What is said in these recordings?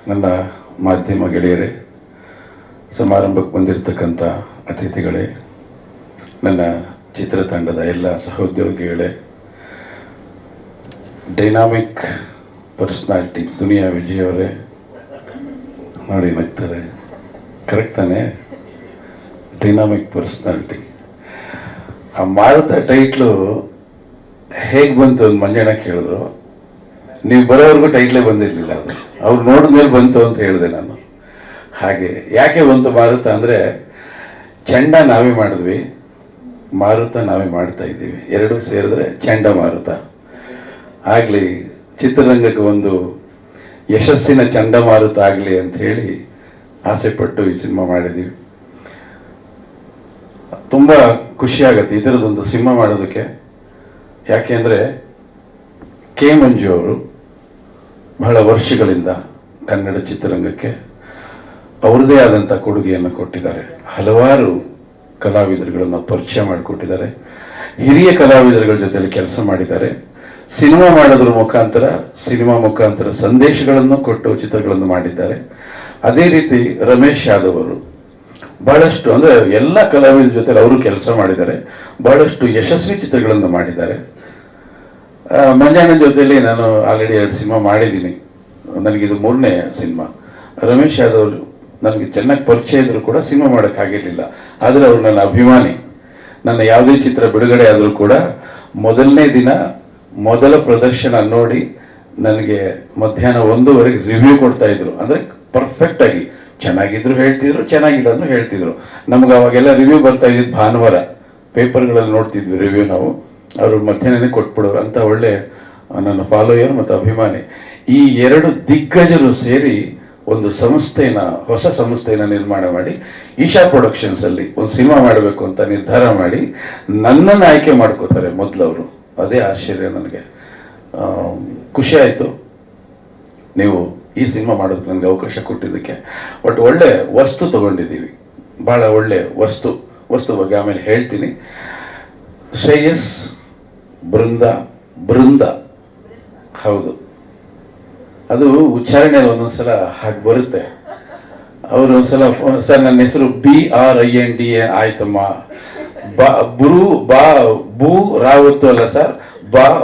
ನನ್ನ ಮಾಧ್ಯಮ ಗೆಳೆಯರೇ, ಸಮಾರಂಭಕ್ಕೆ ಬಂದಿರತಕ್ಕಂಥ ಅತಿಥಿಗಳೇ, ನನ್ನ ಚಿತ್ರತಂಡದ ಎಲ್ಲ ಸಹೋದ್ಯೋಗಿಗಳೇ, ಡೈನಾಮಿಕ್ ಪರ್ಸ್ನಾಲಿಟಿ ದುನಿಯಾ ವಿಜಯ್ ಅವರೇ, ನೋಡಿ ನಗ್ತಾರೆ, ಕರೆಕ್ಟ್ ತಾನೆ? Dynamic personality. ಆ ಮಾರುತ ಟೈಟ್ಲು ಹೇಗೆ ಬಂತು ಅಂತ ಮಂಜಣ್ಣ ಕೇಳಿದ್ರು. ನೀವು ಬರೋವರೆಗೂ ಟೈಟ್ಲೇ ಬಂದಿರಲಿಲ್ಲ, ಅದು ಅವ್ರು ನೋಡಿದ್ಮೇಲೆ ಬಂತು ಅಂತ ಹೇಳಿದೆ ನಾನು. ಹಾಗೆ ಯಾಕೆ ಬಂತು ಮಾರುತ ಅಂದರೆ, ಚಂಡ ನಾವೇ ಮಾಡಿದ್ವಿ, ಮಾರುತ ನಾವೇ ಮಾಡ್ತಾ ಇದ್ದೀವಿ, ಎರಡೂ ಸೇರಿದ್ರೆ ಚಂಡಮಾರುತ ಆಗಲಿ, ಚಿತ್ರರಂಗಕ್ಕೆ ಒಂದು ಯಶಸ್ಸಿನ ಚಂಡಮಾರುತ ಆಗಲಿ ಅಂತ ಹೇಳಿ ಆಸೆಪಟ್ಟು ಈ ಸಿನಿಮಾ ಮಾಡಿದ್ದೀವಿ. ತುಂಬ ಖುಷಿ ಆಗುತ್ತೆ ಈ ಥರದೊಂದು ಸಿನಿಮಾ ಮಾಡೋದಕ್ಕೆ. ಯಾಕೆ ಅಂದರೆ ಕೆ ಮಂಜು ಅವರು ಬಹಳ ವರ್ಷಗಳಿಂದ ಕನ್ನಡ ಚಿತ್ರರಂಗಕ್ಕೆ ಅವ್ರದ್ದೇ ಆದಂಥ ಕೊಡುಗೆಯನ್ನು ಕೊಟ್ಟಿದ್ದಾರೆ. ಹಲವಾರು ಕಲಾವಿದರುಗಳನ್ನು ಪರಿಚಯ ಮಾಡಿಕೊಟ್ಟಿದ್ದಾರೆ, ಹಿರಿಯ ಕಲಾವಿದರುಗಳ ಜೊತೆಲಿ ಕೆಲಸ ಮಾಡಿದ್ದಾರೆ, ಸಿನಿಮಾ ಮಾಡೋದ್ರ ಮುಖಾಂತರ ಸಂದೇಶಗಳನ್ನು ಕೊಟ್ಟು ಚಿತ್ರಗಳನ್ನು ಮಾಡಿದ್ದಾರೆ. ಅದೇ ರೀತಿ ರಮೇಶ್ ಯಾದವ್ ಅವರು ಬಹಳಷ್ಟು ಅಂದರೆ ಎಲ್ಲ ಕಲಾವಿದರ ಜೊತೆ ಅವರು ಕೆಲಸ ಮಾಡಿದ್ದಾರೆ, ಬಹಳಷ್ಟು ಯಶಸ್ವಿ ಚಿತ್ರಗಳನ್ನು ಮಾಡಿದ್ದಾರೆ. ಮಂಜಣ್ಣನ ಜೊತೆಯಲ್ಲಿ ನಾನು ಆಲ್ರೆಡಿ 2 ಸಿನಿಮಾ ಮಾಡಿದ್ದೀನಿ, ನನಗಿದು 3ನೇ ಸಿನಿಮಾ. ರಮೇಶ್ ಯಾದವ್ ನನಗೆ ಚೆನ್ನಾಗಿ ಪರಿಚಯ ಇದ್ರೂ ಕೂಡ ಸಿನಿಮಾ ಮಾಡೋಕ್ಕಾಗಿರಲಿಲ್ಲ, ಆದರೆ ಅವರು ನನ್ನ ಅಭಿಮಾನಿ. ನನ್ನ ಯಾವುದೇ ಚಿತ್ರ ಬಿಡುಗಡೆ ಆದರೂ ಕೂಡ ಮೊದಲನೇ ದಿನ ಮೊದಲ ಪ್ರದರ್ಶನ ನೋಡಿ ನನಗೆ ಮಧ್ಯಾಹ್ನ 1:00 ರಿವ್ಯೂ ಕೊಡ್ತಾ ಇದ್ರು. ಅಂದರೆ ಪರ್ಫೆಕ್ಟಾಗಿ ಚೆನ್ನಾಗಿದ್ರು ಹೇಳ್ತಿದ್ರು, ಚೆನ್ನಾಗಿಲ್ಲ ಅಂದ್ರೂ ಹೇಳ್ತಿದ್ರು. ನಮ್ಗೆ ಅವಾಗೆಲ್ಲ ರಿವ್ಯೂ ಬರ್ತಾ ಇದ್ದಿದ್ದು ಭಾನುವಾರ, ಪೇಪರ್ಗಳಲ್ಲಿ ನೋಡ್ತಿದ್ವಿ ರಿವ್ಯೂ ನಾವು. ಅವರು ಮಧ್ಯಾಹ್ನನೇ ಕೊಟ್ಬಿಡೋರು ಅಂತ ಒಳ್ಳೆ ನನ್ನ ಫಾಲೋಯರ್ ಮತ್ತು ಅಭಿಮಾನಿ. ಈ 2 ದಿಗ್ಗಜರು ಸೇರಿ ಒಂದು ಹೊಸ ಸಂಸ್ಥೆಯನ್ನು ನಿರ್ಮಾಣ ಮಾಡಿ ಈಶಾ ಪ್ರೊಡಕ್ಷನ್ಸಲ್ಲಿ ಒಂದು ಸಿನಿಮಾ ಮಾಡಬೇಕು ಅಂತ ನಿರ್ಧಾರ ಮಾಡಿ ನನ್ನನ್ನು ಆಯ್ಕೆ ಮಾಡ್ಕೋತಾರೆ ಮೊದಲವರು. ಅದೇ ಆಶ್ಚರ್ಯ ನನಗೆ. ಖುಷಿ ಆಯಿತು ನೀವು ಈ ಸಿನಿಮಾ ಮಾಡೋದಕ್ಕೆ ನನಗೆ ಅವಕಾಶ ಕೊಟ್ಟಿದ್ದಕ್ಕೆ. ಬಟ್ ಒಳ್ಳೆ ವಸ್ತು ತಗೊಂಡಿದ್ದೀವಿ, ಭಾಳ ಒಳ್ಳೆ ವಸ್ತು ಬಗ್ಗೆ ಆಮೇಲೆ ಹೇಳ್ತೀನಿ. ಶ್ರೇಯಸ್ ಬೃಂದ ಹೌದು, ಅದು ಉಚ್ಚಾರಣೆಯಲ್ಲಿ ಒಂದೊಂದ್ಸಲ ಹಾಗೆ ಬರುತ್ತೆ. ಅವರು ಒಂದ್ಸಲ ಸರ್ ನನ್ನ ಹೆಸರು BRINDA ಆಯ್ತಮ್ಮ, ಬೂ ರಾವತ್ತು ಅಲ್ಲ ಸರ್,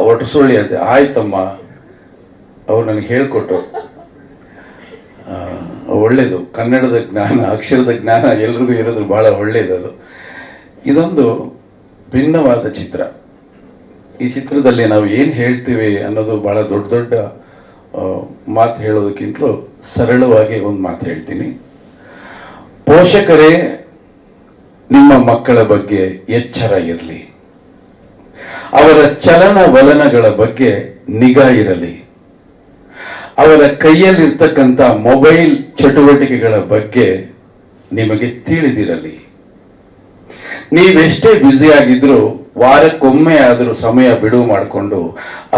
ಒಟಸುಳ್ಳಿ ಅಂತೆ, ಆಯ್ತಮ್ಮ. ಅವ್ರು ನನಗೆ ಹೇಳ್ಕೊಟ್ರು. ಒಳ್ಳೇದು, ಕನ್ನಡದ ಜ್ಞಾನ, ಅಕ್ಷರದ ಜ್ಞಾನ ಎಲ್ರಿಗೂ ಇರೋದು ಬಹಳ ಒಳ್ಳೇದು. ಅದು ಇದೊಂದು ಭಿನ್ನವಾದ ಚಿತ್ರ. ಈ ಚಿತ್ರದಲ್ಲಿ ನಾವು ಏನು ಹೇಳ್ತೀವಿ ಅನ್ನೋದು ಬಹಳ ದೊಡ್ಡ ಮಾತು ಹೇಳೋದಕ್ಕಿಂತಲೂ ಸರಳವಾಗಿ ಒಂದು ಮಾತು ಹೇಳ್ತೀನಿ. ಪೋಷಕರೇ ನಿಮ್ಮ ಮಕ್ಕಳ ಬಗ್ಗೆ ಎಚ್ಚರ ಇರಲಿ, ಅವರ ಚಲನವಲನಗಳ ಬಗ್ಗೆ ನಿಗಾ ಇರಲಿ, ಅವರ ಕೈಯಲ್ಲಿರ್ತಕ್ಕಂಥ ಮೊಬೈಲ್ ಚಟುವಟಿಕೆಗಳ ಬಗ್ಗೆ ನಿಮಗೆ ತಿಳಿದಿರಲಿ. ನೀವೆಷ್ಟೇ ಬ್ಯುಸಿಯಾಗಿದ್ರೂ ವಾರಕ್ಕೊಮ್ಮೆ ಆದರೂ ಸಮಯ ಬಿಡುವು ಮಾಡಿಕೊಂಡು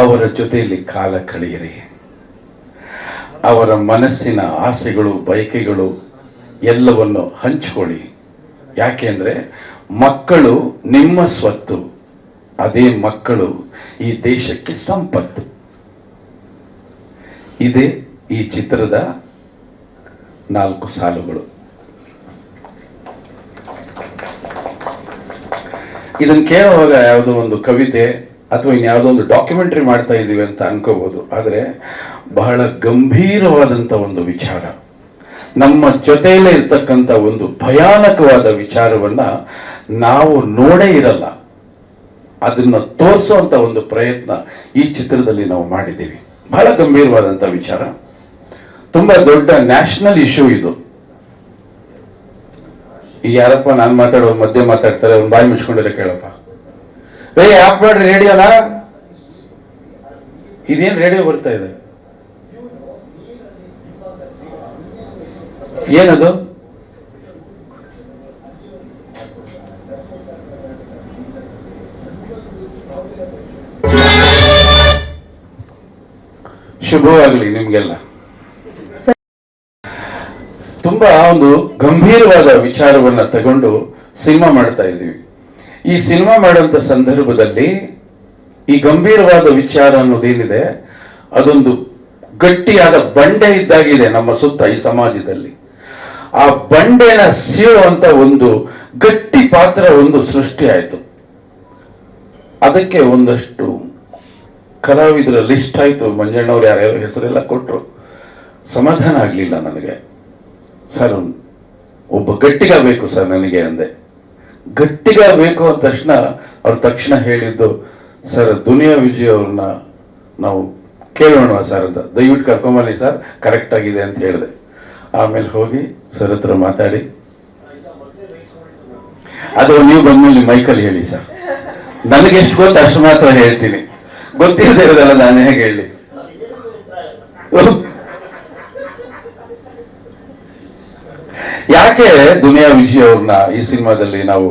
ಅವರ ಜೊತೆಯಲ್ಲಿ ಕಾಲ ಕಳೆಯಿರಿ. ಅವರ ಮನಸ್ಸಿನ ಆಸೆಗಳು, ಬಯಕೆಗಳು ಎಲ್ಲವನ್ನು ಹಂಚಿಕೊಳ್ಳಿ. ಯಾಕೆಂದ್ರೆ ಮಕ್ಕಳು ನಿಮ್ಮ ಸ್ವತ್ತು, ಅದೇ ಮಕ್ಕಳು ಈ ದೇಶಕ್ಕೆ ಸಂಪತ್ತು. ಇದೇ ಈ ಚಿತ್ರದ 4 ಸಾಲುಗಳು. ಇದನ್ನು ಕೇಳುವಾಗ ಯಾವುದೋ ಒಂದು ಕವಿತೆ ಅಥವಾ ಇನ್ಯಾವುದೋ ಒಂದು ಡಾಕ್ಯುಮೆಂಟ್ರಿ ಮಾಡ್ತಾ ಇದ್ದೀವಿ ಅಂತ ಅನ್ಕೋಬಹುದು, ಆದರೆ ಬಹಳ ಗಂಭೀರವಾದಂಥ ಒಂದು ವಿಚಾರ, ನಮ್ಮ ಜೊತೆಯಲ್ಲೇ ಇರ್ತಕ್ಕಂಥ ಒಂದು ಭಯಾನಕವಾದ ವಿಚಾರವನ್ನ ನಾವು ನೋಡೇ ಇರಲ್ಲ, ಅದನ್ನ ತೋರಿಸುವಂತ ಒಂದು ಪ್ರಯತ್ನ ಈ ಚಿತ್ರದಲ್ಲಿ ನಾವು ಮಾಡಿದ್ದೀವಿ. ಬಹಳ ಗಂಭೀರವಾದಂಥ ವಿಚಾರ, ತುಂಬಾ ದೊಡ್ಡ ನ್ಯಾಷನಲ್ ಇಶ್ಯೂ ಇದು. ಈಗ ಯಾರಪ್ಪ ನಾನು ಮಾತಾಡೋದು ಮಧ್ಯೆ ಮಾತಾಡ್ತಾರೆ, ಅವ್ನು ಬಾಯಿ ಮುಚ್ಕೊಂಡಿರೋ ಕೇಳಪ್ಪ. ಆಫ್ ಮಾಡ್ರಿ ರೇಡಿಯೋನ, ಇದೇನು ರೇಡಿಯೋ ಬರ್ತಾ ಇದೆ, ಏನದು? ಶುಭವಾಗಲಿ ನಿಮ್ಗೆಲ್ಲ. ತುಂಬಾ ಒಂದು ಗಂಭೀರವಾದ ವಿಚಾರವನ್ನ ತಗೊಂಡು ಸಿನಿಮಾ ಮಾಡ್ತಾ ಇದ್ದೀವಿ. ಈ ಸಿನಿಮಾ ಮಾಡುವಂತ ಸಂದರ್ಭದಲ್ಲಿ ಈ ಗಂಭೀರವಾದ ವಿಚಾರ ಅನ್ನೋದೇನಿದೆ ಅದೊಂದು ಗಟ್ಟಿಯಾದ ಬಂಡೆ ಇದ್ದಾಗಿದೆ ನಮ್ಮ ಸುತ್ತ ಈ ಸಮಾಜದಲ್ಲಿ. ಆ ಬಂಡೆನ ಸೀಳುವಂತ ಒಂದು ಗಟ್ಟಿ ಪಾತ್ರ ಒಂದು ಸೃಷ್ಟಿ ಆಯಿತು. ಅದಕ್ಕೆ ಒಂದಷ್ಟು ಕಲಾವಿದರ ಲಿಸ್ಟ್ ಆಯಿತು. ಮಂಜಣ್ಣವ್ರು ಯಾರ್ಯಾರು ಹೆಸರೆಲ್ಲ ಕೊಟ್ಟರು. ಸಮಾಧಾನ ಆಗಲಿಲ್ಲ ನನಗೆ. ಸರ್, ಒಬ್ಬ ಗಟ್ಟಿಗ ಬೇಕು ಸರ್ ನನಗೆ ಅಂದೆ. ಗಟ್ಟಿಗ ಬೇಕು ಅಂದ ತಕ್ಷಣ ಅವ್ರು ತಕ್ಷಣ ಹೇಳಿದ್ದು, ಸರ್ ದುನಿಯಾ ವಿಜಯ್ ಅವ್ರನ್ನ ನಾವು ಕೇಳೋಣ ಸರ್ ಅಂತ, ದಯವಿಟ್ಟು ಕರ್ಕೊಂಬನ್ನಿ ಸರ್, ಕರೆಕ್ಟ್ ಆಗಿದೆ ಅಂತ ಹೇಳಿದೆ. ಆಮೇಲೆ ಹೋಗಿ ಸರ್ ಹತ್ರ ಮಾತಾಡಿ, ಅದು ನೀವು ಬಂದ್ಮೇಲೆ ಮೈಕಲ್ಲಿ ಹೇಳಿ ಸರ್, ನನಗೆ ಎಷ್ಟು ಗೊತ್ತು ಅಷ್ಟು ಮಾತ್ರ ಹೇಳ್ತೀನಿ, ಗೊತ್ತಿರದೇ ಇರೋದಲ್ಲ ನಾನು ಹೇಗೆ ಹೇಳಿ. ಯಾಕೆ ದುನಿಯಾ ವಿಜಯ್ ಅವ್ರನ್ನ ಈ ಸಿನಿಮಾದಲ್ಲಿ ನಾವು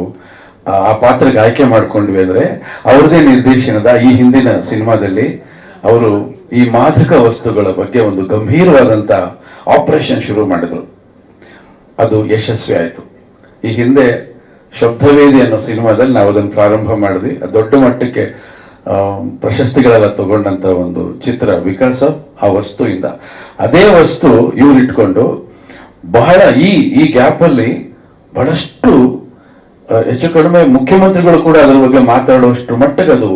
ಆ ಪಾತ್ರಕ್ಕೆ ಆಯ್ಕೆ ಮಾಡ್ಕೊಂಡ್ವಿ ಅಂದ್ರೆ, ಅವ್ರದೇ ನಿರ್ದೇಶನದ ಈ ಹಿಂದಿನ ಸಿನಿಮಾದಲ್ಲಿ ಅವರು ಈ ಮಾದಕ ವಸ್ತುಗಳ ಬಗ್ಗೆ ಒಂದು ಗಂಭೀರವಾದಂತ ಆಪರೇಷನ್ ಶುರು ಮಾಡಿದ್ರು. ಅದು ಯಶಸ್ವಿ ಆಯಿತು. ಈ ಹಿಂದೆ ಶಬ್ದವೇದಿ ಅನ್ನೋ ಸಿನಿಮಾದಲ್ಲಿ ನಾವು ಅದನ್ನು ಪ್ರಾರಂಭ ಮಾಡಿದ್ವಿ. ದೊಡ್ಡ ಮಟ್ಟಕ್ಕೆ ಪ್ರಶಸ್ತಿಗಳೆಲ್ಲ ತಗೊಂಡಂತ ಒಂದು ಚಿತ್ರ ವಿಕಾಸ ಆ ವಸ್ತುವಿಂದ. ಅದೇ ವಸ್ತು ಇವ್ರು ಇಟ್ಕೊಂಡು ಬಹಳ ಈ ಗ್ಯಾಪ್ ಅಲ್ಲಿ ಬಹಳಷ್ಟು ಹೆಚ್ಚು ಕಡಿಮೆ ಮುಖ್ಯಮಂತ್ರಿಗಳು ಕೂಡ ಅದರ ಬಗ್ಗೆ ಮಾತಾಡುವಷ್ಟು ಮಟ್ಟಿಗೆ ಅದು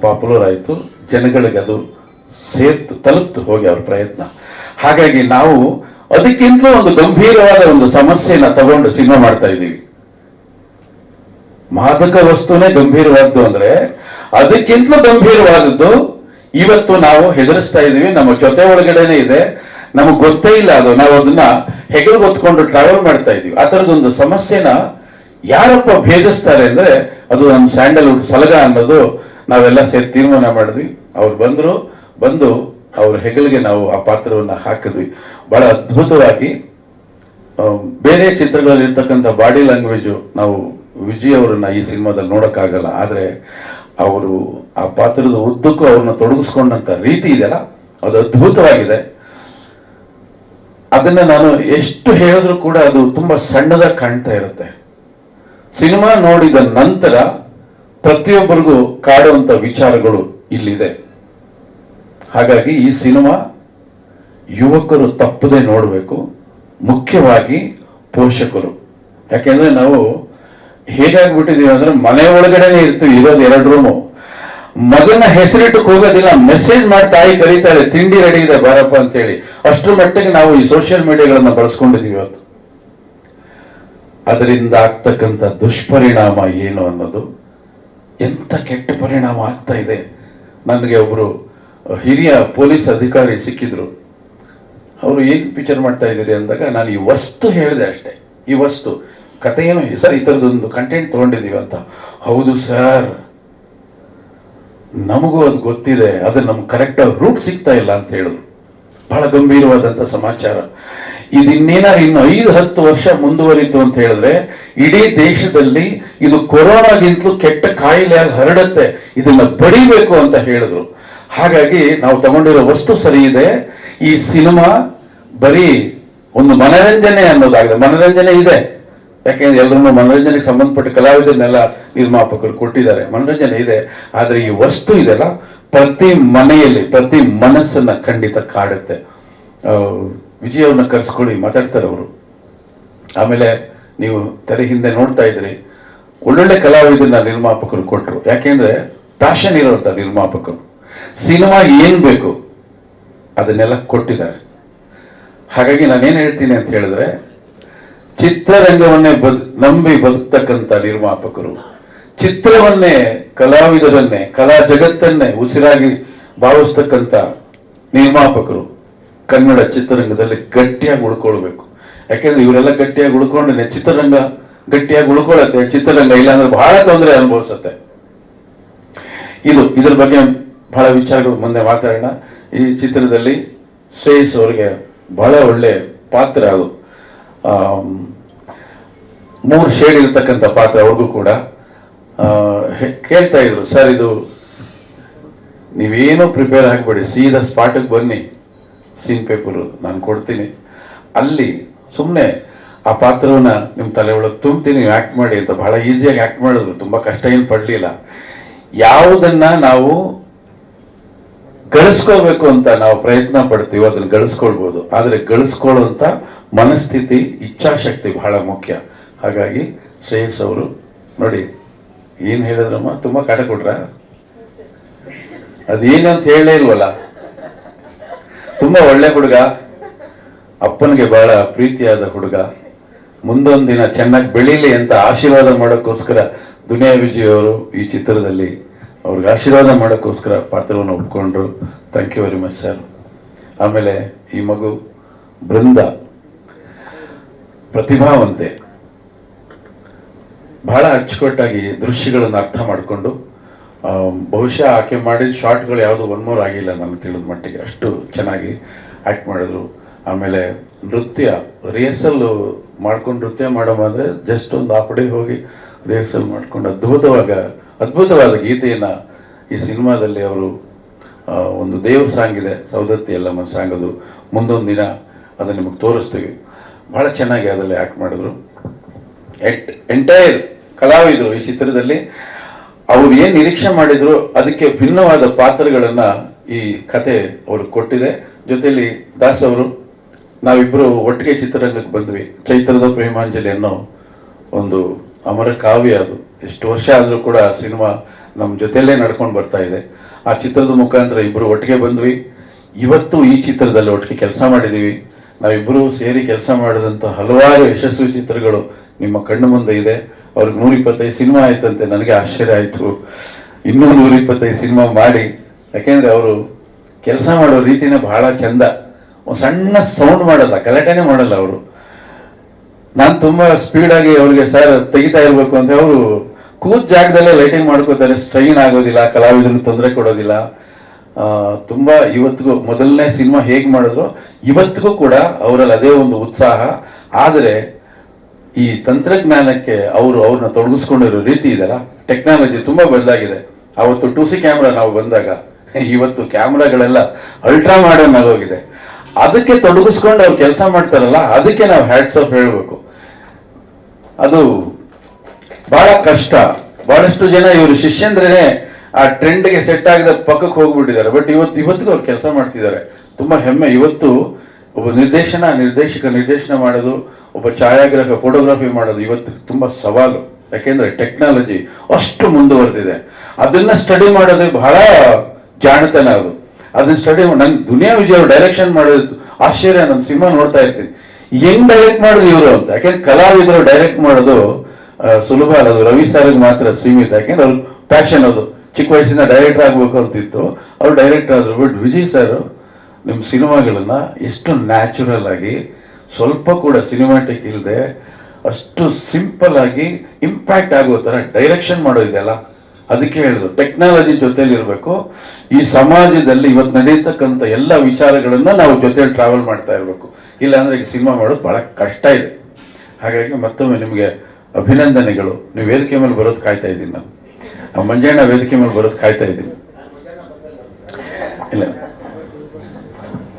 ಪಾಪ್ಯುಲರ್ ಆಯಿತು. ಜನಗಳಿಗೆ ಅದು ತಲುಪ್ತು ಹೋಗಿ ಅವ್ರ ಪ್ರಯತ್ನ. ಹಾಗಾಗಿ ನಾವು ಅದಕ್ಕಿಂತಲೂ ಒಂದು ಗಂಭೀರವಾದ ಒಂದು ಸಮಸ್ಯೆನ ತಗೊಂಡು ಸಿನಿಮಾ ಮಾಡ್ತಾ ಇದ್ದೀವಿ. ಮಾದಕ ವಸ್ತುನೇ ಗಂಭೀರವಾದ್ದು ಅಂದ್ರೆ ಅದಕ್ಕಿಂತಲೂ ಗಂಭೀರವಾದದ್ದು ಇವತ್ತು ನಾವು ಹೆದರಿಸ್ತಾ ಇದೀವಿ. ನಮ್ಮ ಜೊತೆ ಒಳಗಡೆನೆ ಇದೆ, ನಮಗೆ ಗೊತ್ತೇ ಇಲ್ಲ ಅದು. ನಾವು ಅದನ್ನ ಹೆಗಲು ಹೊತ್ಕೊಂಡು ಟ್ರಾವೆಲ್ ಮಾಡ್ತಾ ಇದೀವಿ. ಆ ಥರದೊಂದು ಸಮಸ್ಯೆನ ಯಾರಪ್ಪ ಭೇದಿಸ್ತಾರೆ ಅಂದ್ರೆ ಅದು ನಮ್ಮ ಸ್ಯಾಂಡಲ್ವುಡ್ ಸಲಗ ಅನ್ನೋದು ನಾವೆಲ್ಲ ಸೇರಿ ತೀರ್ಮಾನ ಮಾಡಿದ್ವಿ. ಅವ್ರು ಬಂದು ಅವ್ರ ಹೆಗಲಿಗೆ ನಾವು ಆ ಪಾತ್ರವನ್ನ ಹಾಕಿದ್ವಿ. ಬಹಳ ಅದ್ಭುತವಾಗಿ ಬೇರೆ ಚಿತ್ರಗಳಲ್ಲಿ ಇರ್ತಕ್ಕಂಥ ಬಾಡಿ ಲ್ಯಾಂಗ್ವೇಜು ನಾವು ವಿಜಯ್ ಅವರನ್ನ ಈ ಸಿನಿಮಾದಲ್ಲಿ ನೋಡಕ್ಕಾಗಲ್ಲ. ಆದ್ರೆ ಅವರು ಆ ಪಾತ್ರದ ಉದ್ದಕ್ಕೂ ಅವ್ರನ್ನ ತೊಡಗಿಸ್ಕೊಂಡಂತ ರೀತಿ ಇದೆಯಲ್ಲ, ಅದು ಅದ್ಭುತವಾಗಿದೆ. ಅದನ್ನ ನಾನು ಎಷ್ಟು ಹೇಳಿದ್ರು ಕೂಡ ಅದು ತುಂಬಾ ಸಣ್ಣದಾಗಿ ಕಾಣ್ತಾ ಇರುತ್ತೆ. ಸಿನಿಮಾ ನೋಡಿದ ನಂತರ ಪ್ರತಿಯೊಬ್ಬರಿಗೂ ಕಾಡುವಂತ ವಿಚಾರಗಳು ಇಲ್ಲಿದೆ. ಹಾಗಾಗಿ ಈ ಸಿನಿಮಾ ಯುವಕರು ತಪ್ಪದೆ ನೋಡಬೇಕು, ಮುಖ್ಯವಾಗಿ ಪೋಷಕರು. ಯಾಕೆಂದ್ರೆ ನಾವು ಹೇಗಾಗ್ಬಿಟ್ಟಿದೀವಿ ಅಂದ್ರೆ ಮನೆ ಒಳಗಡೆನೆ ಇರ್ತೀವಿ, ಇರೋದು 2 ರೂಮು. ಮಗನ ಹೆಸರಿಟ್ಟಕ್ಕೆ ಹೋಗೋದಿಲ್ಲ, ಮೆಸೇಜ್ ಮಾಡಿ ತಾಯಿ ಕರೀತಾರೆ, ತಿಂಡಿ ರೆಡಿ ಇದೆ ಬಾರಪ್ಪ ಅಂತ ಹೇಳಿ. ಅಷ್ಟರ ಮಟ್ಟಿಗೆ ನಾವು ಈ ಸೋಷಿಯಲ್ ಮೀಡಿಯಾಗಳನ್ನ ಬಳಸ್ಕೊಂಡಿದೀವಿ ಇವತ್ತು. ಅದರಿಂದ ಆಗ್ತಕ್ಕಂಥ ದುಷ್ಪರಿಣಾಮ ಏನು ಅನ್ನೋದು, ಎಂತ ಕೆಟ್ಟ ಪರಿಣಾಮ ಆಗ್ತಾ ಇದೆ. ನನಗೆ ಒಬ್ರು ಹಿರಿಯ ಪೊಲೀಸ್ ಅಧಿಕಾರಿ ಸಿಕ್ಕಿದ್ರು. ಅವರು ಏನು ಪಿಕ್ಚರ್ ಮಾಡ್ತಾ ಇದ್ದೀರಿ ಅಂದಾಗ ನಾನು ಈ ವಸ್ತು ಹೇಳಿದೆ ಅಷ್ಟೇ. ಈ ವಸ್ತು ಕತೆ ಏನು ಸರ್, ಈ ಥರದೊಂದು ಕಂಟೆಂಟ್ ತಗೊಂಡಿದ್ದೀವಿ ಅಂತ. ಹೌದು ಸರ್, ನಮಗೂ ಅದು ಗೊತ್ತಿದೆ, ಅದು ನಮ್ಗೆ ಕರೆಕ್ಟಾಗಿ ರೂಟ್ ಸಿಗ್ತಾ ಇಲ್ಲ ಅಂತ ಹೇಳಿದ್ರು. ಬಹಳ ಗಂಭೀರವಾದಂಥ ಸಮಾಚಾರ. ಇದು ಇನ್ನೇನಾದ್ರು ಇನ್ನು 5-10 ವರ್ಷ ಮುಂದುವರಿತು ಅಂತ ಹೇಳಿದ್ರೆ ಇಡೀ ದೇಶದಲ್ಲಿ ಇದು ಕೊರೋನಾಗಿಂತಲೂ ಕೆಟ್ಟ ಕಾಯಿಲೆಯಾಗಿ ಹರಡುತ್ತೆ, ಇದನ್ನ ಬಡಿಬೇಕು ಅಂತ ಹೇಳಿದ್ರು. ಹಾಗಾಗಿ ನಾವು ತಗೊಂಡಿರೋ ವಸ್ತು ಸರಿ ಇದೆ. ಈ ಸಿನಿಮಾ ಬರೀ ಒಂದು ಮನರಂಜನೆ ಅನ್ನೋದಾಗಿದೆ. ಮನರಂಜನೆ ಇದೆ, ಯಾಕೆಂದ್ರೆ ಎಲ್ಲರೂ ಮನರಂಜನೆಗೆ ಸಂಬಂಧಪಟ್ಟ ಕಲಾವಿದರನ್ನೆಲ್ಲ ನಿರ್ಮಾಪಕರು ಕೊಟ್ಟಿದ್ದಾರೆ, ಮನರಂಜನೆ ಇದೆ. ಆದ್ರೆ ಈ ವಸ್ತು ಇದೆಲ್ಲ ಪ್ರತಿ ಮನೆಯಲ್ಲಿ ಪ್ರತಿ ಮನಸ್ಸನ್ನ ಖಂಡಿತ ಕಾಡುತ್ತೆ. ವಿಜಯ್ ಅವ್ರನ್ನ ಕರೆಸ್ಕೊಳ್ಳಿ, ಮಾತಾಡ್ತಾರೆ ಅವರು. ಆಮೇಲೆ ನೀವು ತೆರೆ ಹಿಂದೆ ನೋಡ್ತಾ ಇದ್ರಿ, ಒಳ್ಳೊಳ್ಳೆ ಕಲಾವಿದರನ್ನ ನಿರ್ಮಾಪಕರು ಕೊಟ್ಟರು. ಯಾಕೆಂದ್ರೆ ಪ್ಯಾಷನ್ ಇರುವಂತ ನಿರ್ಮಾಪಕರು ಸಿನಿಮಾ ಏನ್ ಬೇಕು ಅದನ್ನೆಲ್ಲ ಕೊಟ್ಟಿದ್ದಾರೆ. ಹಾಗಾಗಿ ನಾನೇನ್ ಹೇಳ್ತೀನಿ ಅಂತ ಹೇಳಿದ್ರೆ, ಚಿತ್ರರಂಗವನ್ನೇ ನಂಬಿ ಬದುಕ್ತಕ್ಕಂಥ ನಿರ್ಮಾಪಕರು, ಚಿತ್ರವನ್ನೇ ಕಲಾವಿದರನ್ನೇ ಕಲಾ ಜಗತ್ತನ್ನೇ ಉಸಿರಾಗಿ ಭಾವಿಸ್ತಕ್ಕಂಥ ನಿರ್ಮಾಪಕರು ಕನ್ನಡ ಚಿತ್ರರಂಗದಲ್ಲಿ ಗಟ್ಟಿಯಾಗಿ ಉಳ್ಕೊಳ್ಬೇಕು. ಯಾಕೆಂದ್ರೆ ಇವರೆಲ್ಲ ಗಟ್ಟಿಯಾಗಿ ಉಳ್ಕೊಂಡ್ರೆ ಚಿತ್ರರಂಗ ಗಟ್ಟಿಯಾಗಿ ಉಳ್ಕೊಳ್ಳುತ್ತೆ. ಚಿತ್ರರಂಗ ಇಲ್ಲಾಂದ್ರೆ ಬಹಳ ತೊಂದರೆ ಅನುಭವಿಸುತ್ತೆ. ಇದ್ರ ಬಗ್ಗೆ ಬಹಳ ವಿಚಾರಗಳು ಮುಂದೆ ಮಾತಾಡೋಣ. ಈ ಚಿತ್ರದಲ್ಲಿ ಶ್ರೇಯಸ್ ಅವರಿಗೆ ಬಹಳ ಒಳ್ಳೆ ಪಾತ್ರ. ಅದು 3 ಶೇಡ್ ಇರತಕ್ಕಂಥ ಪಾತ್ರ. ಅವ್ರಿಗೂ ಕೂಡ ಕೇಳ್ತಾ ಇದ್ರು, ಸರ್ ಇದು ನೀವೇನೋ ಪ್ರಿಪೇರ್ ಆಗಬೇಡಿ, ಸೀದಾ ಸ್ಪಾಟಿಗೆ ಬನ್ನಿ, ಸೀನ್ ಪೇಪರು ನಾನು ಕೊಡ್ತೀನಿ, ಅಲ್ಲಿ ಸುಮ್ಮನೆ ಆ ಪಾತ್ರವನ್ನ ನಿಮ್ಮ ತಲೆ ಒಳಗೆ ತುಂಬ್ತೀನಿ, ನೀವು ಆಕ್ಟ್ ಮಾಡಿ ಅಂತ. ಬಹಳ ಈಸಿಯಾಗಿ ಆಕ್ಟ್ ಮಾಡಿದ್ರು, ತುಂಬಾ ಕಷ್ಟ ಏನು ಪಡಲಿಲ್ಲ. ಯಾವುದನ್ನ ನಾವು ಗಳಿಸ್ಕೋಬೇಕು ಅಂತ ನಾವು ಪ್ರಯತ್ನ ಪಡ್ತೀವಿ, ಅದನ್ನ ಗಳಿಸ್ಕೊಳ್ಬೋದು. ಆದರೆ ಗಳಿಸ್ಕೊಳ್ಳುವಂತ ಮನಸ್ಥಿತಿ, ಇಚ್ಛಾಶಕ್ತಿ ಬಹಳ ಮುಖ್ಯ. ಹಾಗಾಗಿ ಶ್ರೇಯಸ್ ಅವರು ನೋಡಿ ಏನ್ ಹೇಳಿದ್ರಮ್ಮ, ತುಂಬಾ ಕಾಟ ಕೊಟ್ರ, ಅದೇನಂತ ಹೇಳಲೇ ಇಲ್ವಲ್ಲ. ತುಂಬಾ ಒಳ್ಳೆ ಹುಡುಗ, ಅಪ್ಪನಿಗೆ ಬಹಳ ಪ್ರೀತಿಯಾದ ಹುಡುಗ, ಮುಂದೊಂದು ದಿನ ಚೆನ್ನಾಗಿ ಬೆಳೀಲಿ ಅಂತ ಆಶೀರ್ವಾದ ಮಾಡೋಕ್ಕೋಸ್ಕರ ದುನಿಯಾ ವಿಜಯ್ ಅವರು ಈ ಚಿತ್ರದಲ್ಲಿ ಅವ್ರಿಗೆ ಆಶೀರ್ವಾದ ಮಾಡೋಕ್ಕೋಸ್ಕರ ಪಾತ್ರವನ್ನು ಒಪ್ಕೊಂಡ್ರು. Thank you very much sir. ಆಮೇಲೆ ಈ ಮಗು ಬೃಂದ ಪ್ರತಿಭಾವಂತೆ, ಬಹಳ ಅಚ್ಚುಕಟ್ಟಾಗಿ ದೃಶ್ಯಗಳನ್ನು ಅರ್ಥ ಮಾಡಿಕೊಂಡು, ಬಹುಶಃ ಆಕೆ ಮಾಡಿದ ಶಾರ್ಟ್ಗಳು ಯಾವುದು ಒನ್ ಮೋರ್ ಆಗಿಲ್ಲ ನನಗೆ ತಿಳಿದ ಮಟ್ಟಿಗೆ, ಅಷ್ಟು ಚೆನ್ನಾಗಿ ಆ್ಯಕ್ಟ್ ಮಾಡಿದ್ರು. ಆಮೇಲೆ ನೃತ್ಯ ರಿಹರ್ಸಲ್ ಮಾಡ್ಕೊಂಡು ನೃತ್ಯ ಮಾಡೋ ಅಂದರೆ ಜಸ್ಟ್ ಒಂದು ಆಪಡೆ ಹೋಗಿ ರಿಹರ್ಸಲ್ ಮಾಡ್ಕೊಂಡು ಅದ್ಭುತವಾದ ಗೀತೆಯನ್ನು ಈ ಸಿನಿಮಾದಲ್ಲಿ ಅವರು ಒಂದು ದೇವ ಸಾಂಗ್ ಇದೆ, ಸೌದತ್ತಿ ಎಲ್ಲಮ್ಮನ ಸಾಂಗ್, ಅದು ಮುಂದೊಂದು ದಿನ ಅದನ್ನು ನಿಮಗೆ ತೋರಿಸ್ತೀವಿ. ಬಹಳ ಚೆನ್ನಾಗಿ ಅದರಲ್ಲಿ ಆ್ಯಕ್ಟ್ ಮಾಡಿದ್ರು. ಎಂಟೈರ್ ಕಲಾವಿದರು ಈ ಚಿತ್ರದಲ್ಲಿ ಅವ್ರು ಏನು ನಿರೀಕ್ಷೆ ಮಾಡಿದ್ರು ಅದಕ್ಕೆ ಭಿನ್ನವಾದ ಪಾತ್ರಗಳನ್ನು ಈ ಕತೆ ಅವರು ಕೊಟ್ಟಿದೆ. ಜೊತೆಯಲ್ಲಿ ದಾಸ್ ಅವರು, ನಾವಿಬ್ಬರು ಒಟ್ಟಿಗೆ ಚಿತ್ರರಂಗಕ್ಕೆ ಬಂದ್ವಿ. ಚೈತ್ರದ ಪ್ರೇಮಾಂಜಲಿ ಅನ್ನೋ ಒಂದು ಅಮರ ಕಾವ್ಯ, ಅದು ಎಷ್ಟು ವರ್ಷ ಆದರೂ ಕೂಡ ಸಿನಿಮಾ ನಮ್ಮ ಜೊತೆಯಲ್ಲೇ ನಡ್ಕೊಂಡು ಬರ್ತಾ ಇದೆ. ಆ ಚಿತ್ರದ ಮುಖಾಂತರ ಇಬ್ಬರು ಒಟ್ಟಿಗೆ ಬಂದ್ವಿ. ಇವತ್ತು ಈ ಚಿತ್ರದಲ್ಲಿ ಒಟ್ಟಿಗೆ ಕೆಲಸ ಮಾಡಿದ್ದೀವಿ. ನಾವಿಬ್ಬರು ಸೇರಿ ಕೆಲಸ ಮಾಡಿದಂಥ ಹಲವಾರು ಯಶಸ್ವಿ ಚಿತ್ರಗಳು ನಿಮ್ಮ ಕಣ್ಣು ಮುಂದೆ ಇದೆ. ಅವ್ರಿಗೆ 125 ಸಿನಿಮಾ ಆಯ್ತಂತೆ, ನನಗೆ ಆಶ್ಚರ್ಯ ಆಯಿತು. ಇನ್ನೂ 125 ಸಿನಿಮಾ ಮಾಡಿ, ಯಾಕೆಂದರೆ ಅವರು ಕೆಲಸ ಮಾಡೋ ರೀತಿನೇ ಬಹಳ ಚಂದ. ಒಂದು ಸಣ್ಣ ಸೌಂಡ್ ಮಾಡಲ್ಲ, ಗಲಾಟೆನೇ ಮಾಡಲ್ಲ ಅವರು. ನಾನು ತುಂಬಾ ಸ್ಪೀಡಾಗಿ ಅವ್ರಿಗೆ ಸರ್ ತೆಗಿತಾ ಇರಬೇಕು ಅಂತ ಅವರು ಕೂತ್ ಜಾಗದಲ್ಲೇ ಲೈಟಿಂಗ್ ಮಾಡ್ಕೋತಾರೆ, ಸ್ಟ್ರೈನ್ ಆಗೋದಿಲ್ಲ, ಕಲಾವಿದರಿಗೆ ತೊಂದರೆ ಕೊಡೋದಿಲ್ಲ. ತುಂಬಾ ಇವತ್ತಿಗೂ ಮೊದಲನೇ ಸಿನಿಮಾ ಹೇಗೆ ಮಾಡಿದ್ರು ಇವತ್ತಿಗೂ ಕೂಡ ಅವರಲ್ಲಿ ಅದೇ ಒಂದು ಉತ್ಸಾಹ. ಆದರೆ ಈ ತಂತ್ರಜ್ಞಾನಕ್ಕೆ ಅವ್ರನ್ನ ತೊಡಗಿಸ್ಕೊಂಡಿರೋ ರೀತಿ ಇದೆಲ್ಲ, ಟೆಕ್ನಾಲಜಿ ತುಂಬಾ ಬದಲಾಗಿದೆ. ಅವತ್ತು 2C ಕ್ಯಾಮ್ರಾ ನಾವು ಬಂದಾಗ, ಇವತ್ತು ಕ್ಯಾಮ್ರಾಗಳೆಲ್ಲ ಅಲ್ಟ್ರಾ ಮಾಡರ್ನ್ ಆಗೋಗಿದೆ. ಅದಕ್ಕೆ ತೊಡಗಿಸ್ಕೊಂಡು ಅವ್ರು ಕೆಲಸ ಮಾಡ್ತಾರಲ್ಲ, ಅದಕ್ಕೆ ನಾವು ಹ್ಯಾಟ್ಸ್ ಆಫ್ ಹೇಳಬೇಕು. ಅದು ಬಹಳ ಕಷ್ಟ. ಬಹಳಷ್ಟು ಜನ ಇವರು ಶಿಷ್ಯಂದ್ರೇನೆ ಆ ಟ್ರೆಂಡ್ಗೆ ಸೆಟ್ ಆಗದ ಪಕ್ಕಕ್ಕೆ ಹೋಗ್ಬಿಟ್ಟಿದ್ದಾರೆ. ಬಟ್ ಇವತ್ತಿಗೂ ಅವ್ರು ಕೆಲಸ ಮಾಡ್ತಿದ್ದಾರೆ. ತುಂಬಾ ಹೆಮ್ಮೆ. ಇವತ್ತು ಒಬ್ಬ ನಿರ್ದೇಶನ ಮಾಡೋದು, ಒಬ್ಬ ಛಾಯಾಗ್ರಾಹಕ ಫೋಟೋಗ್ರಫಿ ಮಾಡೋದು ಇವತ್ತು ತುಂಬಾ ಸವಾಲು. ಯಾಕೆಂದ್ರೆ ಟೆಕ್ನಾಲಜಿ ಅಷ್ಟು ಮುಂದುವರೆದಿದೆ. ಅದನ್ನ ಸ್ಟಡಿ ಮಾಡೋದೇ ಬಹಳ ಜಾಣತನ. ಅದನ್ನ ಸ್ಟಡಿ ನನ್ ದುನಿಯಾ ವಿಜಯ್ ಅವರು ಡೈರೆಕ್ಷನ್ ಮಾಡೋದು ಆಶ್ಚರ್ಯ. ನನ್ನ ಸಿನಿಮಾ ನೋಡ್ತಾ ಇರ್ತೀನಿ, ಹೆಂಗ್ ಡೈರೆಕ್ಟ್ ಮಾಡೋದು ಇವರು ಅಂತ. ಯಾಕೆಂದ್ರೆ ಕಲಾವಿದರು ಡೈರೆಕ್ಟ್ ಮಾಡೋದು ಸುಲಭ ಅಲ್ಲ, ಅದು ರವಿ ಸರ್ಗೆ ಮಾತ್ರ ಸೀಮಿತ. ಯಾಕೆಂದ್ರೆ ಅವ್ರ ಪ್ಯಾಷನ್ ಅದು, ಚಿಕ್ಕ ವಯಸ್ಸಿನ ಡೈರೆಕ್ಟರ್ ಆಗ್ಬೇಕು ಅಂತಿತ್ತು, ಅವ್ರು ಡೈರೆಕ್ಟರ್ ಆದ್ರು. ಬಟ್ ವಿಜಯ್ ಸರ್ ನಿಮ್ಮ ಸಿನಿಮಾಗಳನ್ನ ಎಷ್ಟು ನ್ಯಾಚುರಲ್ ಆಗಿ, ಸ್ವಲ್ಪ ಕೂಡ ಸಿನಿಮಾಟಿಕ್ ಇಲ್ಲದೆ ಅಷ್ಟು ಸಿಂಪಲ್ ಆಗಿ ಇಂಪ್ಯಾಕ್ಟ್ ಆಗೋ ತರ ಡೈರೆಕ್ಷನ್ ಮಾಡೋದಿದೆಯಲ್ಲ, ಅದಕ್ಕೆ ಹೇಳಿದ್ರು ಟೆಕ್ನಾಲಜಿ ಜೊತೆಲಿ ಇರಬೇಕು. ಈ ಸಮಾಜದಲ್ಲಿ ಇವತ್ತು ನಡೀತಕ್ಕಂಥ ಎಲ್ಲ ವಿಚಾರಗಳನ್ನ ನಾವು ಜೊತೆಲಿ ಟ್ರಾವೆಲ್ ಮಾಡ್ತಾ ಇರಬೇಕು. ಇಲ್ಲಾಂದ್ರೆ ಈಗ ಸಿನಿಮಾ ಮಾಡೋದು ಬಹಳ ಕಷ್ಟ ಇದೆ. ಹಾಗಾಗಿ ಮತ್ತೊಮ್ಮೆ ನಿಮಗೆ ಅಭಿನಂದನೆಗಳು. ನೀವು ವೇದಿಕೆ ಮೇಲೆ ಬರೋದು ಕಾಯ್ತಾ ಇದ್ದೀನಿ. ನಾನು ಮಂಜಣ್ಣ ವೇದಿಕೆ ಮೇಲೆ ಬರೋದು ಕಾಯ್ತಾ ಇದ್ದೀನಿ. ಇಲ್ಲ,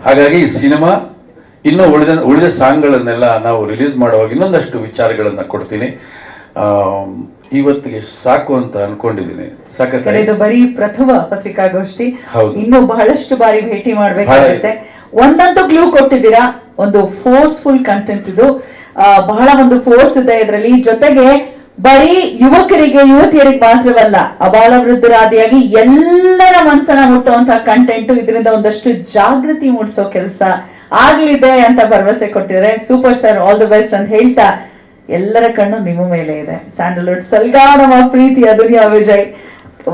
ಹಾಗಾಗಿ ಸಿನಿಮಾ ಇನ್ನು ಉಳಿದ ಸಾಂಗ್ಗಳನ್ನೆಲ್ಲ ನಾವು ರಿಲೀಸ್ ಮಾಡುವಾಗ ಇನ್ನೊಂದಷ್ಟು ವಿಚಾರಗಳನ್ನ ಕೊಡ್ತೀನಿ. ಇವತ್ತಿಗೆ ಸಾಕು ಅಂತ ಅನ್ಕೊಂಡಿದ್ದೀನಿ. ಇದು ಬರೀ ಪ್ರಥಮ ಪತ್ರಿಕಾಗೋಷ್ಠಿ, ಇನ್ನು ಬಹಳಷ್ಟು ಬಾರಿ ಭೇಟಿ ಮಾಡ್ಬೇಕಾಗುತ್ತೆ. ಒಂದಂತೂ ಕ್ಲೂ ಕೊಟ್ಟಿದ್ದೀರಾ, ಒಂದು ಫೋರ್ಸ್ಫುಲ್ ಕಂಟೆಂಟ್ ಇದು. ಬಹಳ ಒಂದು ಫೋರ್ಸ್ ಇದೆ ಇದರಲ್ಲಿ. ಜೊತೆಗೆ ಬರೀ ಯುವತಿಯರಿಗೆ ಮಾತ್ರವಲ್ಲ, ಅಬಾಲ ವೃದ್ಧರಾದಿಯಾಗಿ ಎಲ್ಲರ ಮನಸ್ಸನ್ನ ಮುಟ್ಟುವಂತಹ ಕಂಟೆಂಟ್. ಇದರಿಂದ ಒಂದಷ್ಟು ಜಾಗೃತಿ ಮೂಡಿಸೋ ಕೆಲಸ ಆಗ್ಲಿದೆ ಅಂತ ಭರವಸೆ ಕೊಟ್ಟಿದ್ದಾರೆ. Super sir, all the best ಅಂತ ಹೇಳ್ತಾ, ಎಲ್ಲರ ಕಣ್ಣು ನಿಮ್ಮ ಮೇಲೆ ಇದೆ. ಸ್ಯಾಂಡಲ್ವುಡ್ ಸಲ್ಗಾಣವ ಪ್ರೀತಿಯ ದುನಿಯಾ ವಿಜಯ್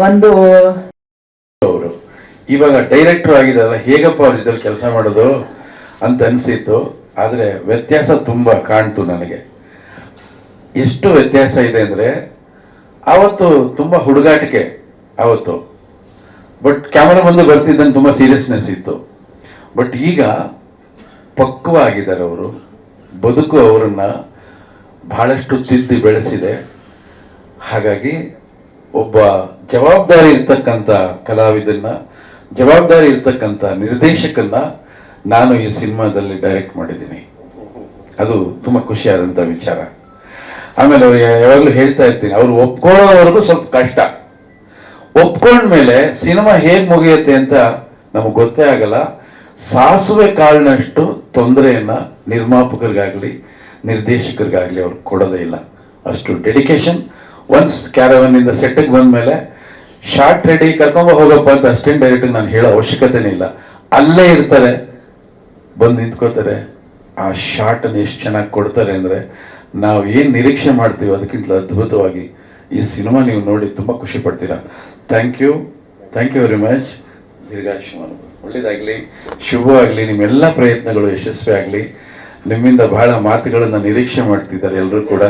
ಒಂದು ಅವರು ಇವಾಗ ಡೈರೆಕ್ಟರ್ ಆಗಿದಾರಲ್ಲ, ಹೇಗಪ್ಪ ಅವ್ರ ಜೊತೆ ಕೆಲಸ ಮಾಡೋದು ಅಂತ ಅನ್ಸಿತ್ತು. ಆದ್ರೆ ವ್ಯತ್ಯಾಸ ತುಂಬಾ ಕಾಣ್ತು ನನಗೆ. ಎಷ್ಟು ವ್ಯತ್ಯಾಸ ಇದೆ ಅಂದ್ರೆ, ಅವತ್ತು ತುಂಬಾ ಹುಡುಗಾಟಿಕೆ ಅವತ್ತು, ಬಟ್ ಕ್ಯಾಮರಾ ಬಂದು ಬರ್ತಿದ್ದಂಗೆ ತುಂಬಾ ಸೀರಿಯಸ್ನೆಸ್ ಇತ್ತು. ಬಟ್ ಈಗ ಪಕ್ವವಾಗಿದ್ದಾರೆ ಅವರು. ಬದುಕು ಅವರನ್ನ ಬಹಳಷ್ಟು ತಿದ್ದಿ ಬೆಳೆಸಿದೆ. ಹಾಗಾಗಿ ಒಬ್ಬ ಜವಾಬ್ದಾರಿ ಇರ್ತಕ್ಕಂಥ ಕಲಾವಿದನ್ನ, ಜವಾಬ್ದಾರಿ ಇರ್ತಕ್ಕಂಥ ನಿರ್ದೇಶಕನ್ನ ನಾನು ಈ ಸಿನಿಮಾದಲ್ಲಿ ಡೈರೆಕ್ಟ್ ಮಾಡಿದ್ದೀನಿ. ಅದು ತುಂಬಾ ಖುಷಿಯಾದಂಥ ವಿಚಾರ. ಆಮೇಲೆ ಯಾವಾಗಲೂ ಹೇಳ್ತಾ ಇರ್ತೀನಿ, ಅವ್ರು ಒಪ್ಕೊಳ್ಳೋವರೆಗೂ ಸ್ವಲ್ಪ ಕಷ್ಟ. ಒಪ್ಕೊಂಡ್ಮೇಲೆ ಸಿನಿಮಾ ಹೇಗೆ ಮುಗಿಯುತ್ತೆ ಅಂತ ನಮಗೆ ಗೊತ್ತೇ ಆಗಲ್ಲ. ಸಾಸುವೆ ಕಾಳಿನಷ್ಟು ತೊಂದರೆಯನ್ನ ನಿರ್ಮಾಪಕರಿಗಾಗ್ಲಿ ನಿರ್ದೇಶಕರಿಗಾಗ್ಲಿ ಅವ್ರು ಕೊಡೋದೇ ಇಲ್ಲ. ಅಷ್ಟು ಡೆಡಿಕೇಶನ್. ಒನ್ಸ್ ಕ್ಯಾರವನ್ ಇಂದ ಸೆಟ್ಗೆ ಬಂದ್ಮೇಲೆ ಶಾರ್ಟ್ ರೆಡಿ ಕರ್ಕೊಂಬ ಹೋಗಪ್ಪ ಅಂತ ಅಸಿಸ್ಟೆಂಟ್ ಡೈರೆಕ್ಟರ್ ನಾನು ಹೇಳೋ ಅವಶ್ಯಕತೆನೇ ಇಲ್ಲ. ಅಲ್ಲೇ ಇರ್ತಾರೆ, ಬಂದು ನಿಂತ್ಕೋತಾರೆ. ಆ ಶಾರ್ಟ್ ಅನ್ನು ಎಷ್ಟು ಚೆನ್ನಾಗಿ ಕೊಡ್ತಾರೆ ಅಂದ್ರೆ ನಾವು ಏನು ನಿರೀಕ್ಷೆ ಮಾಡ್ತೀವಿ ಅದಕ್ಕಿಂತ ಅದ್ಭುತವಾಗಿ ಈ ಸಿನಿಮಾ ನೀವು ನೋಡಿ ತುಂಬಾ ಖುಷಿ ಪಡ್ತೀರಾ. Thank you very much. ದೀರ್ಘಾಯುಷ್ಮಾನ್, ಒಳ್ಳೇದಾಗ್ಲಿ, ಶುಭವಾಗ್ಲಿ, ನಿಮ್ಮೆಲ್ಲ ಪ್ರಯತ್ನಗಳು ಯಶಸ್ವಿ ಆಗ್ಲಿ. ನಿಮ್ಮಿಂದ ಬಹಳ ಮಾತುಗಳನ್ನ ನಿರೀಕ್ಷೆ ಮಾಡ್ತಿದ್ದಾರೆ ಎಲ್ಲರೂ ಕೂಡ.